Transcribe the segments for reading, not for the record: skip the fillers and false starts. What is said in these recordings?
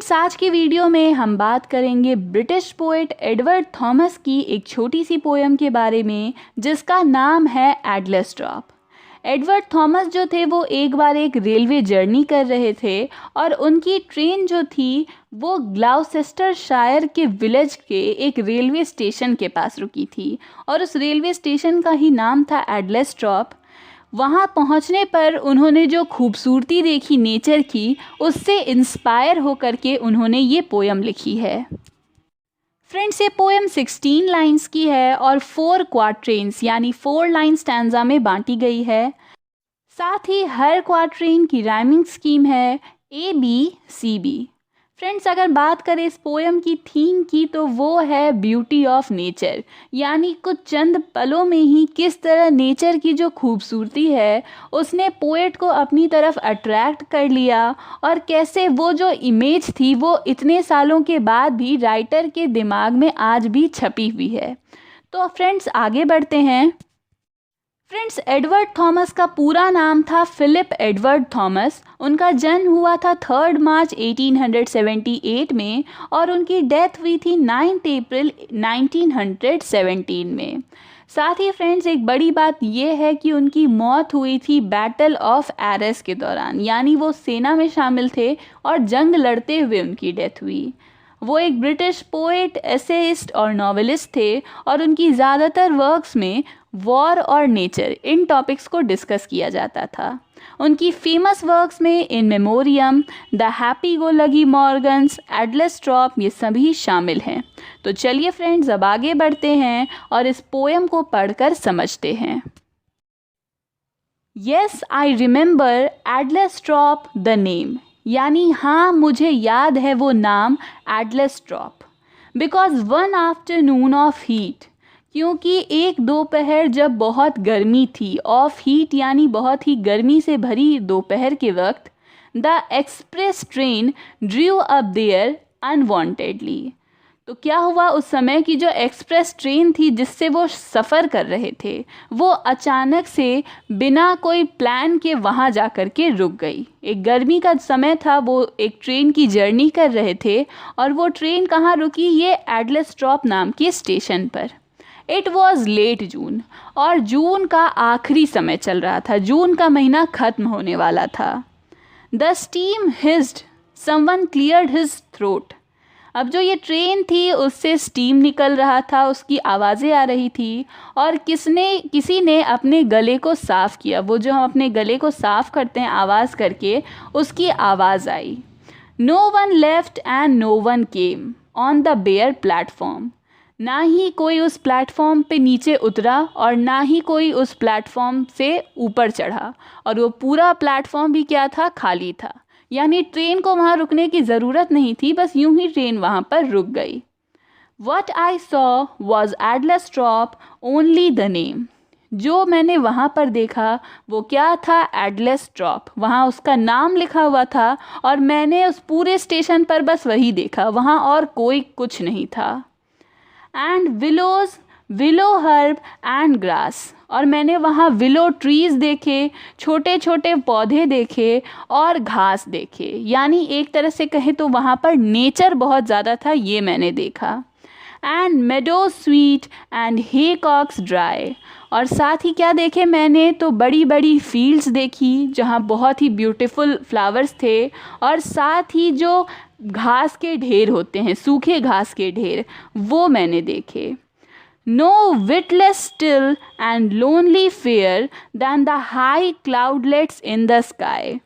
Friends, आज की video में हम बात करेंगे ब्रिटिश पोएट एडवर्ड थॉमस की एक छोटी सी पोएम के बारे में जिसका नाम है एटलस ड्रॉप। एडवर्ड थॉमस जो थे वो एक बार एक रेलवे जर्नी कर रहे थे और उनकी ट्रेन जो थी वो ग्लाउसेस्टरशायर के विलेज के एक रेलवे स्टेशन के पास रुकी थी और उस रेलवे स्टेशन का ही नाम था एटलस ड्रॉप। वहाँ पहुँचने पर उन्होंने जो खूबसूरती देखी नेचर की, उससे इंस्पायर होकर के उन्होंने ये पोएम लिखी है। फ्रेंड्स, ये पोएम 16 लाइंस की है और 4 क्वाट्रेन्स यानी 4 लाइन स्टैंजा में बांटी गई है। साथ ही हर क्वाट्रेन की राइमिंग स्कीम है ABCB। फ्रेंड्स, अगर बात करें इस पोएम की थीम की तो वो है ब्यूटी ऑफ नेचर, यानी कुछ चंद पलों में ही किस तरह नेचर की जो खूबसूरती है उसने पोएट को अपनी तरफ अट्रैक्ट कर लिया और कैसे वो जो इमेज थी वो इतने सालों के बाद भी राइटर के दिमाग में आज भी छपी हुई है। तो फ्रेंड्स, आगे बढ़ते हैं। फ्रेंड्स, एडवर्ड थॉमस का पूरा नाम था फिलिप एडवर्ड थॉमस। उनका जन्म हुआ था 3 मार्च 1878 में और उनकी डेथ हुई थी 9 अप्रैल 1917 में। साथ ही फ्रेंड्स, एक बड़ी बात यह है कि उनकी मौत हुई थी बैटल ऑफ एरेस के दौरान, यानी वो सेना में शामिल थे और जंग लड़ते हुए उनकी डेथ हुई। वो एक ब्रिटिश पोएट, एसेइस्ट और नॉवेलिस्ट थे और उनकी ज़्यादातर वर्क्स में वॉर और नेचर इन टॉपिक्स को डिस्कस किया जाता था। उनकी फेमस वर्क्स में इन मेमोरियम, द हैप्पी गो लगी मॉर्गन्स, एटलस ड्रॉप, ये सभी शामिल हैं। तो चलिए फ्रेंड्स, अब आगे बढ़ते हैं और इस पोएम को पढ़कर समझते हैं। Yes I remember Atlas drop the name, यानी हाँ मुझे याद है वो नाम Atlas drop. Because one afternoon of heat, क्योंकि एक दोपहर जब बहुत गर्मी थी, ऑफ हीट यानी बहुत ही गर्मी से भरी दोपहर के वक्त, the express train drew up there unwantedly. तो क्या हुआ, उस समय की जो एक्सप्रेस ट्रेन थी जिससे वो सफ़र कर रहे थे वो अचानक से बिना कोई प्लान के वहाँ जा कर के रुक गई। एक गर्मी का समय था, वो एक ट्रेन की जर्नी कर रहे थे और वो ट्रेन कहाँ रुकी, ये एटलस ड्रॉप नाम के स्टेशन पर। इट वॉज़ लेट जून, और जून का आखिरी समय चल रहा था, जून का महीना ख़त्म होने वाला था। The steam hissed, someone cleared his throat. अब जो ये ट्रेन थी उससे स्टीम निकल रहा था, उसकी आवाज़ें आ रही थी और किसी ने अपने गले को साफ़ किया। वो जो हम अपने गले को साफ़ करते हैं आवाज़ करके, उसकी आवाज़ आई। No one left and no one came on the bare platform. ना ही कोई उस प्लेटफॉर्म पे नीचे उतरा और ना ही कोई उस प्लेटफॉर्म से ऊपर चढ़ा, और वो पूरा प्लेटफॉर्म भी क्या था, खाली था। यानी ट्रेन को वहाँ रुकने की ज़रूरत नहीं थी, बस यूं ही ट्रेन वहाँ पर रुक गई। What I saw was Atlas drop, only the name. जो मैंने वहाँ पर देखा वो क्या था, एटलस ड्रॉप। वहाँ उसका नाम लिखा हुआ था और मैंने उस पूरे स्टेशन पर बस वही देखा, वहाँ और कोई कुछ नहीं था। And willows, willow herb and grass, और मैंने वहाँ विलो ट्रीज़ देखे, छोटे छोटे पौधे देखे और घास देखे। यानी एक तरह से कहें तो वहाँ पर नेचर बहुत ज़्यादा था, ये मैंने देखा। And meadowsweet and haycocks dry, और साथ ही क्या देखे मैंने, तो बड़ी बड़ी फील्ड्स देखी जहाँ बहुत ही ब्यूटीफुल फ्लावर्स थे, और साथ ही जो घास के ढेर होते हैं, सूखे घास के ढेर, वो मैंने देखे। No whit less still and lonely fair than the high cloudlets in the sky.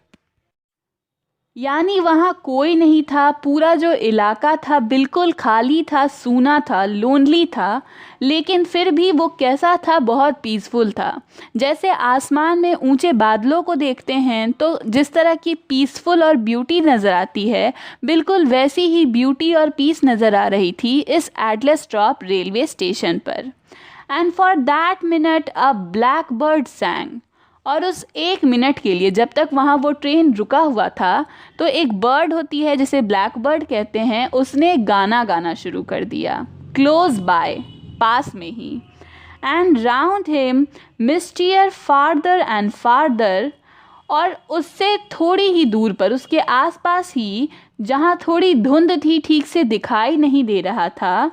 यानी वहाँ कोई नहीं था, पूरा जो इलाका था बिल्कुल खाली था, सूना था, लोनली था, लेकिन फिर भी वो कैसा था, बहुत पीसफुल था। जैसे आसमान में ऊंचे बादलों को देखते हैं तो जिस तरह की पीसफुल और ब्यूटी नज़र आती है, बिल्कुल वैसी ही ब्यूटी और पीस नज़र आ रही थी इस एटलस ड्रॉप रेलवे स्टेशन पर। And for that minute a black bird सैंग, और उस 1 मिनट के लिए जब तक वहाँ वो ट्रेन रुका हुआ था तो एक बर्ड होती है जिसे ब्लैक बर्ड कहते हैं, उसने गाना गाना शुरू कर दिया, क्लोज बाय, पास में ही। And round him mistier farther and farther, और उससे थोड़ी ही दूर पर, उसके आसपास ही जहाँ थोड़ी धुंध थी, ठीक से दिखाई नहीं दे रहा था,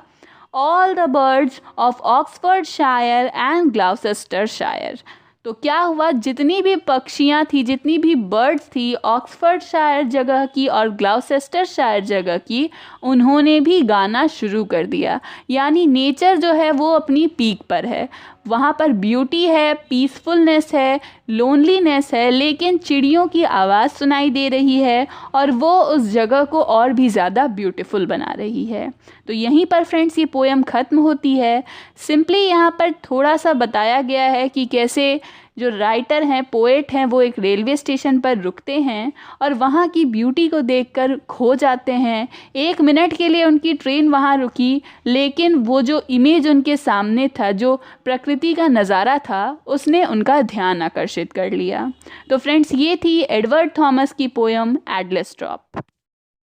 all the birds of Oxfordshire and Gloucestershire. तो क्या हुआ, जितनी भी पक्षियाँ थी, जितनी भी बर्ड्स थी ऑक्सफोर्डशायर जगह की और ग्लौसेस्टरशायर जगह की, उन्होंने भी गाना शुरू कर दिया। यानी नेचर जो है वो अपनी पीक पर है, वहाँ पर ब्यूटी है, पीसफुलनेस है, लोनलीनेस है, लेकिन चिड़ियों की आवाज़ सुनाई दे रही है और वो उस जगह को और भी ज़्यादा ब्यूटीफुल बना रही है। तो यहीं पर फ्रेंड्स ये पोएम ख़त्म होती है। सिंपली यहाँ पर थोड़ा सा बताया गया है कि कैसे जो राइटर हैं, पोएट हैं, वो एक रेलवे स्टेशन पर रुकते हैं और वहाँ की ब्यूटी को देखकर खो जाते हैं। 1 मिनट के लिए उनकी ट्रेन वहाँ रुकी, लेकिन वो जो इमेज उनके सामने था, जो प्रकृति का नज़ारा था, उसने उनका ध्यान आकर्षित कर लिया। तो फ्रेंड्स, ये थी एडवर्ड थॉमस की पोएम एटलस ड्रॉप।